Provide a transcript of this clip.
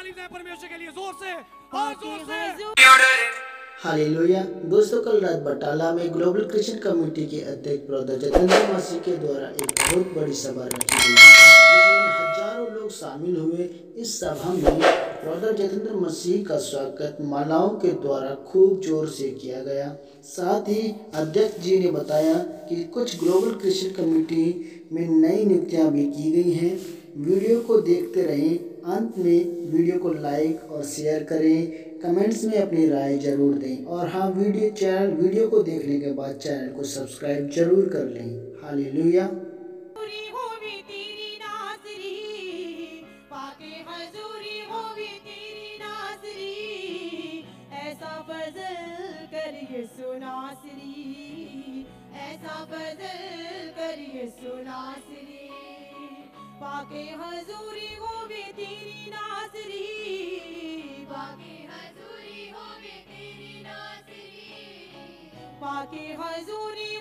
ताली दें परमेश्वर के लिए जोर से और जोर से। हालेलुया। दोस्तों, कल रात बटाला में ग्लोबल क्रिश्चियन कम्युनिटी के अध्यक्ष ब्रदर जितेंद्र मसीह के द्वारा एक बहुत बड़ी सभा रखी गई, जिसमें हजारों लोग शामिल हुए। इस सभा में ब्रदर जितेंद्र मसीह का स्वागत मालाओं के द्वारा खूब जोर से किया गया। साथ ही अध्यक्ष जी ने बताया कि कुछ ग्लोबल क्रिश्चियन कम्युनिटी में नई नियुक्तियां भी की गई हैं। वीडियो को देखते रहें, अंत में वीडियो को लाइक और शेयर करें, कमेंट्स में अपनी राय जरूर दें और हाँ, वीडियो को देखने के बाद चैनल को सब्सक्राइब जरूर कर लें। हालेलुया। पाके हजूरी हो भी तेरी नासरी, पाके हजूरी हो भी तेरी नासरी, पाके हजूरी